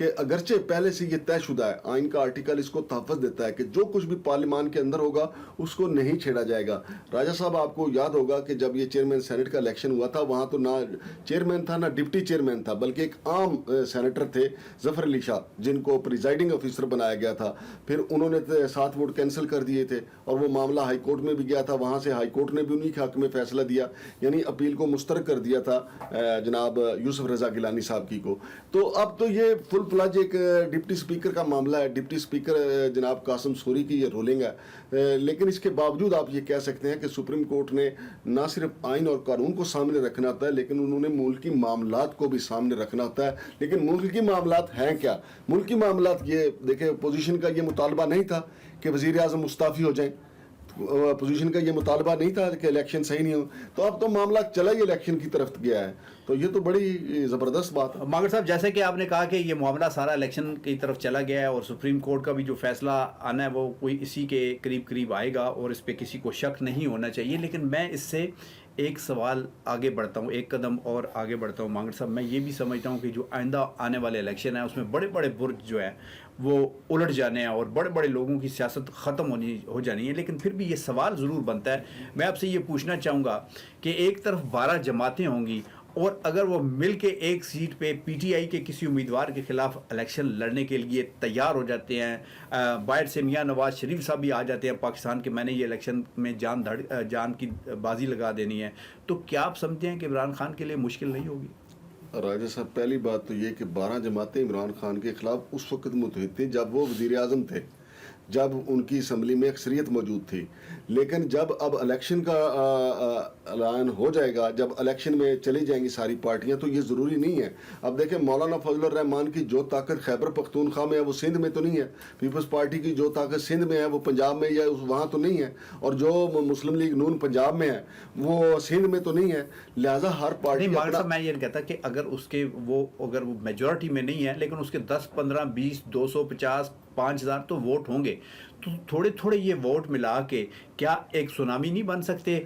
کہ اگرچہ پہلے سے یہ طے شدہ ہے، آئین کا آرٹیکل اس کو تحفظ دیتا ہے کہ جو کچھ بھی پارلیمان کے اندر ہوگا اس کو نہیں چھیڑا جائے گا۔ راجہ صاحب آپ کو یاد ہوگا کہ جب یہ چیئرمین سینٹ کا الیکشن ہوا تھا، وہاں تو نہ چیئرمین تھا نہ ڈپٹی چیئرمین تھا، بلکہ ایک عام سینیٹر تھے ظفر علی شاہ، جن کو پریزائڈنگ آفیسر بنایا گیا تھا۔ پھر انہوں نے 7 ووٹ کینسل کر دیے تھے اور وہ معاملہ ہائی کورٹ میں بھی گیا تھا، وہاں سے ہائی کورٹ نے بھی انہی کے حق میں فیصلہ دیا، یعنی اپیل کو مسترد کر دیا تھا جناب یوسف رضا گیلانی صاحب کی کو۔ تو اب تو یہ فل فلج ایک ڈپٹی اسپیکر کا معاملہ ہے، ڈپٹی اسپیکر جناب قاسم سوری کی یہ رولنگ ہے، لیکن اس کے باوجود آپ یہ کہہ سکتے ہیں کہ سپریم کورٹ نے نہ صرف آئین اور قانون کو سامنے رکھنا ہوتا ہے، لیکن انہوں نے ملکی معاملات کو بھی سامنے رکھنا ہوتا ہے۔ لیکن ملکی معاملات ہیں کیا؟ ملکی معاملات یہ دیکھیں، اپوزیشن کا یہ مطالبہ نہیں تھا کہ وزیر اعظم مستعفی ہو جائیں، اپوزیشن کا یہ مطالبہ نہیں تھا کہ الیکشن صحیح نہیں ہو، تو اب تو معاملہ چلا ہی الیکشن کی طرف گیا ہے، تو یہ تو بڑی زبردست بات ہے۔ ماگر صاحب، جیسے کہ آپ نے کہا کہ یہ معاملہ سارا الیکشن کی طرف چلا گیا ہے اور سپریم کورٹ کا بھی جو فیصلہ آنا ہے وہ کوئی اسی کے قریب آئے گا اور اس پہ کسی کو شک نہیں ہونا چاہیے، لیکن میں اس سے ایک سوال آگے بڑھتا ہوں، ایک قدم اور آگے بڑھتا ہوں مانگر صاحب۔ میں یہ بھی سمجھتا ہوں کہ جو آئندہ آنے والے الیکشن ہیں اس میں بڑے بڑے برج جو ہیں وہ الٹ جانے ہیں اور بڑے بڑے لوگوں کی سیاست ختم ہو جانی ہے، لیکن پھر بھی یہ سوال ضرور بنتا ہے۔ میں آپ سے یہ پوچھنا چاہوں گا کہ ایک طرف 12 جماعتیں ہوں گی اور اگر وہ مل کے ایک سیٹ پہ پی ٹی آئی کے کسی امیدوار کے خلاف الیکشن لڑنے کے لیے تیار ہو جاتے ہیں، باہر سے میاں نواز شریف صاحب بھی آ جاتے ہیں پاکستان کے، میں نے یہ الیکشن میں جان کی بازی لگا دینی ہے، تو کیا آپ سمجھتے ہیں کہ عمران خان کے لیے مشکل نہیں ہوگی؟ راجہ صاحب، پہلی بات تو یہ کہ 12 جماعتیں عمران خان کے خلاف اس وقت متحد تھیں جب وہ وزیر اعظم تھے، جب ان کی اسمبلی میں اکثریت موجود تھی، لیکن جب اب الیکشن کا اعلان ہو جائے گا، جب الیکشن میں چلی جائیں گی ساری پارٹیاں، تو یہ ضروری نہیں ہے۔ اب دیکھیں، مولانا فضل الرحمان کی جو طاقت خیبر پختونخوا میں ہے وہ سندھ میں تو نہیں ہے، پیپلز پارٹی کی جو طاقت سندھ میں ہے وہ پنجاب میں یا وہاں تو نہیں ہے، اور جو مسلم لیگ نون پنجاب میں ہے وہ سندھ میں تو نہیں ہے، لہٰذا ہر پارٹی میں یہ کہتا کہ اگر اگر وہ میجورٹی میں نہیں ہے لیکن اس کے 10 15 20 250 5000 تو ووٹ ہوں گے، تو تھوڑے تھوڑے یہ ووٹ ملا کے کیا ایک سونامی نہیں بن سکتے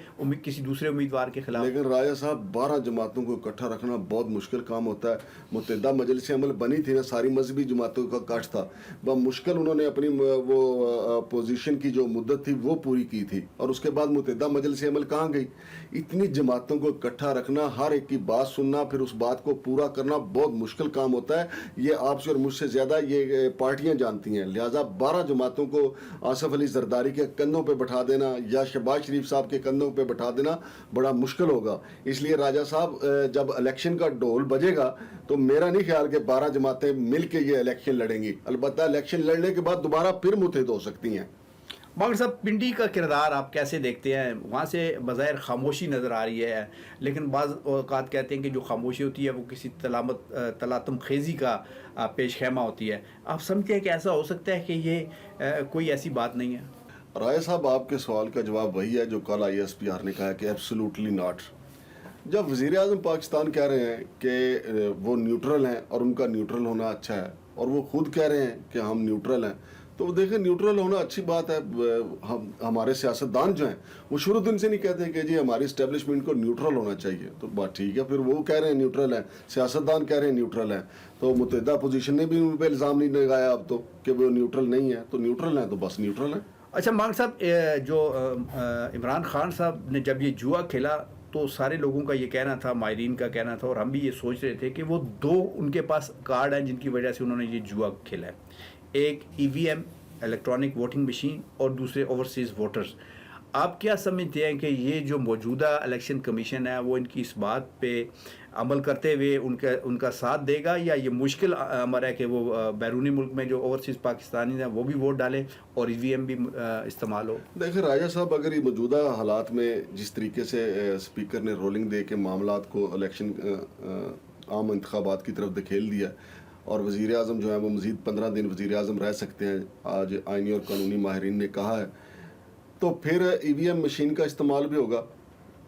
کسی دوسرے امیدوار کے خلاف؟ لیکن راجہ صاحب، 12 جماعتوں کو اکٹھا رکھنا بہت مشکل کام ہوتا ہے۔ متحدہ مجلس عمل بنی تھی نا، ساری مذہبی جماعتوں کا کاٹ تھا، بمشکل انہوں نے اپنی وہ پوزیشن کی جو مدت تھی وہ پوری کی تھی، اور اس کے بعد متحدہ مجلس عمل کہاں گئی؟ اتنی جماعتوں کو اکٹھا رکھنا، ہر ایک کی بات سننا، پھر اس بات کو پورا کرنا بہت مشکل کام ہوتا ہے۔ یہ آپ سے اور مجھ سے زیادہ یہ پارٹیاں جانتی ہیں، لہٰذا 12 جماعتوں کو آصف علی زرداری کے کندھوں پہ بٹھا دینا یا شہباز شریف صاحب کے کندھوں پہ بٹھا دینا بڑا مشکل ہوگا۔ اس لیے راجہ صاحب، جب الیکشن کا ڈھول بجے گا تو میرا نہیں خیال کہ 12 جماعتیں مل کے یہ الیکشن لڑیں گی، البتہ الیکشن لڑنے کے بعد دوبارہ پھر متحد ہو سکتی ہیں۔ مگر صاحب، پنڈی کا کردار آپ کیسے دیکھتے ہیں؟ وہاں سے بظاہر خاموشی نظر آ رہی ہے، لیکن بعض اوقات کہتے ہیں کہ جو خاموشی ہوتی ہے وہ کسی تلاطم خیزی کا پیش خیمہ ہوتی ہے۔ آپ سمجھتے ہیں کہ ایسا ہو سکتا ہے کہ یہ کوئی ایسی بات نہیں ہے؟ رائے صاحب، آپ کے سوال کا جواب وہی ہے جو کل آئی ایس پی آر نے کہا کہ ایبسولوٹلی ناٹ۔ جب وزیر اعظم پاکستان کہہ رہے ہیں کہ وہ نیوٹرل ہیں اور ان کا نیوٹرل ہونا اچھا ہے، اور وہ خود کہہ رہے ہیں کہ ہم نیوٹرل ہیں، تو دیکھیں، نیوٹرل ہونا اچھی بات ہے۔ ہمارے سیاستدان جو ہیں وہ شروع دن سے نہیں کہتے کہ جی ہماری اسٹیبلشمنٹ کو نیوٹرل ہونا چاہیے، تو بات ٹھیک ہے، پھر وہ کہہ رہے ہیں نیوٹرل ہیں، سیاستدان کہہ رہے ہیں نیوٹرل ہیں، تو متحدہ اپوزیشن نے بھی ان پہ الزام نہیں لگایا اب تو کہ وہ نیوٹرل نہیں ہے، تو نیوٹرل ہیں تو بس نیوٹرل ہیں۔ اچھا مانگ صاحب، جو عمران خان صاحب نے جب یہ جوا کھیلا تو سارے لوگوں کا یہ کہنا تھا، ماہرین کا کہنا تھا، اور ہم بھی یہ سوچ رہے تھے کہ وہ 2 ان کے پاس کارڈ ہیں جن کی وجہ سے انہوں نے یہ جوا کھیلا ہے، ایک ای وی ایم الیکٹرانک ووٹنگ مشین اور دوسرے اوورسیز ووٹرز۔ آپ کیا سمجھتے ہیں کہ یہ جو موجودہ الیکشن کمیشن ہے وہ ان کی اس بات پہ عمل کرتے ہوئے ان کا ساتھ دے گا، یا یہ مشکل امر ہے کہ وہ بیرونی ملک میں جو اوورسیز پاکستانی ہیں وہ بھی ووٹ ڈالیں اور ای وی ایم بھی استعمال ہو؟ دیکھیں راجہ صاحب، اگر یہ موجودہ حالات میں جس طریقے سے اسپیکر نے رولنگ دے کے معاملات کو الیکشن عام انتخابات کی طرف دھکیل دیا، اور وزیر اعظم جو ہے وہ مزید 15 دن وزیر اعظم رہ سکتے ہیں، آج آئینی اور قانونی ماہرین نے کہا ہے، تو پھر ای وی ایم مشین کا استعمال بھی ہوگا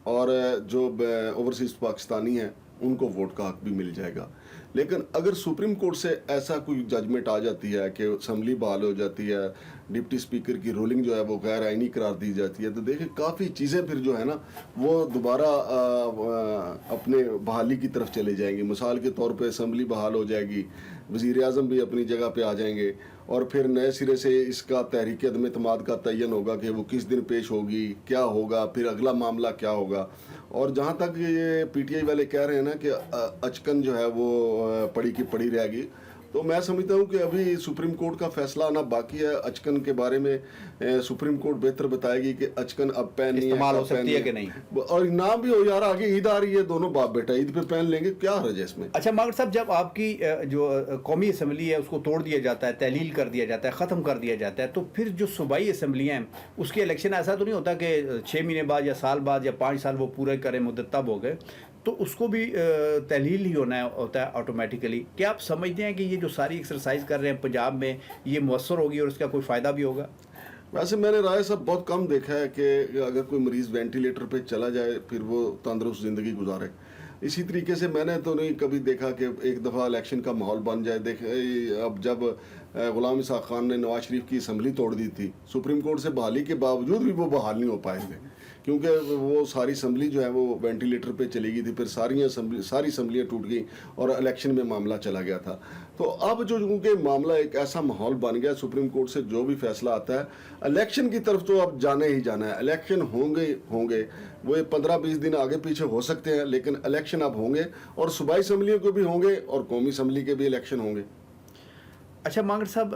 اور جو اوورسیز پاکستانی ہیں ان کو ووٹ کا حق بھی مل جائے گا۔ لیکن اگر سپریم کورٹ سے ایسا کوئی ججمنٹ آ جاتی ہے کہ اسمبلی بحال ہو جاتی ہے, ڈپٹی اسپیکر کی رولنگ جو ہے وہ غیر آئینی قرار دی جاتی ہے, تو دیکھیں کافی چیزیں پھر جو ہے نا وہ دوبارہ اپنے بحالی کی طرف چلے جائیں گی. مثال کے طور پہ اسمبلی بحال ہو جائے گی, وزیر اعظم بھی اپنی جگہ پہ آ جائیں گے, اور پھر نئے سرے سے اس کا تحریک عدم اعتماد کا تعین ہوگا کہ وہ کس دن پیش ہوگی, کیا ہوگا, پھر اگلا معاملہ کیا ہوگا. اور جہاں تک یہ پی ٹی آئی والے کہہ رہے ہیں نا کہ اچکن جو ہے وہ پڑی کی پڑی رہے گی, تو میں سمجھتا ہوں کہ ابھی سپریم کورٹ کا فیصلہ آنا باقی ہے. اچکن کے بارے میں سپریم کورٹ بہتر بتائے گی کہ اچکن اب پہن نہیں استعمال ہے, ہو سکتی ہے کہ نہیں, اور نہ بھی ہو یار, آگے عید آ رہی ہے, دونوں باپ بیٹا عید پہ پہن لیں گے, کیا حرج ہے اس میں. اچھا ماغر صاح, جب آپ کی جو قومی اسمبلی ہے اس کو توڑ دیا جاتا ہے, تحلیل کر دیا جاتا ہے, ختم کر دیا جاتا ہے, تو پھر جو صوبائی اسمبلیاں ہیں اس کے الیکشن ایسا تو نہیں ہوتا کہ 6 مہینے بعد یا سال بعد یا 5 سال وہ پورے کریں, مدت تب ہو گئے, تو اس کو بھی تحلیل ہی ہوتا ہے آٹومیٹیکلی. کیا آپ سمجھتے ہیں کہ یہ جو ساری ایکسرسائز کر رہے ہیں پنجاب میں یہ مؤثر ہوگی اور اس کا کوئی فائدہ بھی ہوگا؟ ویسے میں نے رائے صاحب بہت کم دیکھا ہے کہ اگر کوئی مریض وینٹیلیٹر پہ چلا جائے پھر وہ تندرست زندگی گزارے. اسی طریقے سے میں نے تو نہیں کبھی دیکھا کہ ایک دفعہ الیکشن کا ماحول بن جائے. اب جب غلام اسحاق خان نے نواز شریف کی اسمبلی توڑ دی تھی, سپریم کورٹ سے بحالی کے باوجود بھی وہ بحال نہیں ہو پائے تھے, کیونکہ وہ ساری اسمبلی جو ہے وہ وینٹیلیٹر پہ چلی گئی تھی, پھر ساری اسمبلیاں ٹوٹ گئیں اور الیکشن میں معاملہ چلا گیا تھا. تو اب جو کیونکہ معاملہ ایک ایسا ماحول بن گیا, سپریم کورٹ سے جو بھی فیصلہ آتا ہے الیکشن کی طرف تو اب جانا ہی جانا ہے. الیکشن ہوں گے وہ 15-20 دن آگے پیچھے ہو سکتے ہیں, لیکن الیکشن اب ہوں گے, اور صوبائی اسمبلیوں کے بھی ہوں گے اور قومی اسمبلی کے بھی الیکشن ہوں گے. اچھا مانگر صاحب,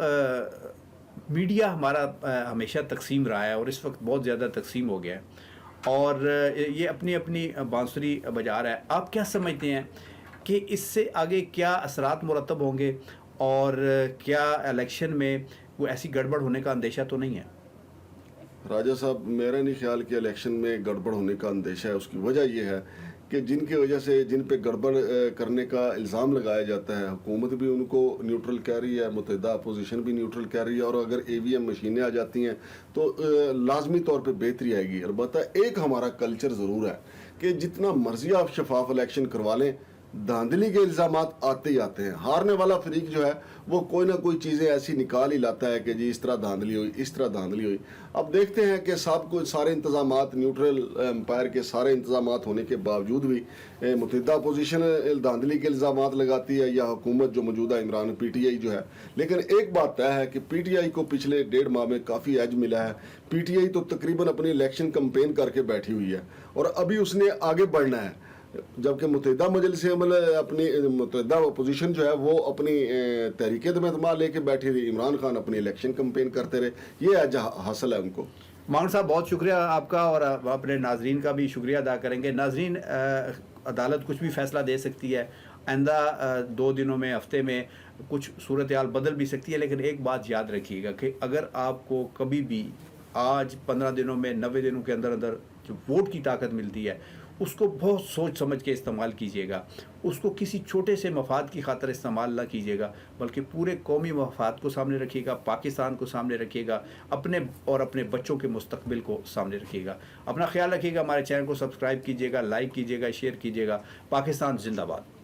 میڈیا ہمارا ہمیشہ تقسیم رہا ہے اور اس وقت بہت زیادہ تقسیم ہو گیا ہے, اور یہ اپنی اپنی بانسری بجا رہا ہے. آپ کیا سمجھتے ہیں کہ اس سے آگے کیا اثرات مرتب ہوں گے, اور کیا الیکشن میں کوئی ایسی گڑبڑ ہونے کا اندیشہ تو نہیں ہے؟ راجہ صاحب, میرا نہیں خیال کہ الیکشن میں گڑبڑ ہونے کا اندیشہ ہے. اس کی وجہ یہ ہے کہ جن کی وجہ سے جن پہ گڑبڑ کرنے کا الزام لگایا جاتا ہے, حکومت بھی ان کو نیوٹرل کہہ رہی ہے, متحدہ اپوزیشن بھی نیوٹرل کہہ رہی ہے, اور اگر اے وی ایم مشینیں آ جاتی ہیں تو لازمی طور پہ بہتری آئے گی. البتہ ایک ہمارا کلچر ضرور ہے کہ جتنا مرضی آپ شفاف الیکشن کروا لیں, دھاندلی کے الزامات آتے ہی آتے ہیں. ہارنے والا فریق جو ہے وہ کوئی نہ کوئی چیزیں ایسی نکال ہی لاتا ہے کہ جی اس طرح دھاندلی ہوئی, اس طرح دھاندلی ہوئی. اب دیکھتے ہیں کہ صاحب کو سارے انتظامات, نیوٹرل امپائر کے سارے انتظامات ہونے کے باوجود بھی متحدہ اپوزیشن دھاندلی کے الزامات لگاتی ہے, یا حکومت جو موجودہ عمران پی ٹی آئی جو ہے. لیکن ایک بات طے ہے کہ پی ٹی آئی کو پچھلے 1.5 ماہ میں کافی ایج ملا ہے. پی ٹی آئی تو تقریباً اپنی الیکشن کمپین کر کے بیٹھی ہوئی ہے, اور ابھی اس نے آگے بڑھنا ہے, جبکہ متحدہ مجلس عمل اپنی متحدہ اپوزیشن جو ہے وہ اپنی تحریک عدم اعتماد لے کے بیٹھی رہی, عمران خان اپنی الیکشن کمپین کرتے رہے. یہ ایج حاصل ہے ان کو. مانگر صاحب بہت شکریہ آپ کا, اور اپنے ناظرین کا بھی شکریہ ادا کریں گے. ناظرین, عدالت کچھ بھی فیصلہ دے سکتی ہے, آئندہ 2 دنوں میں, ہفتے میں کچھ صورتحال بدل بھی سکتی ہے, لیکن ایک بات یاد رکھیے گا کہ اگر آپ کو کبھی بھی آج 15 دنوں میں 90 دنوں کے اندر اندر جو ووٹ کی طاقت ملتی ہے اس کو بہت سوچ سمجھ کے استعمال کیجیے گا. اس کو کسی چھوٹے سے مفاد کی خاطر استعمال نہ کیجیے گا, بلکہ پورے قومی مفاد کو سامنے رکھیے گا, پاکستان کو سامنے رکھیے گا, اپنے اور اپنے بچوں کے مستقبل کو سامنے رکھیے گا. اپنا خیال رکھیے گا. ہمارے چینل کو سبسکرائب کیجیے گا, لائک کیجیے گا, شیئر کیجیے گا. پاکستان زندہ باد.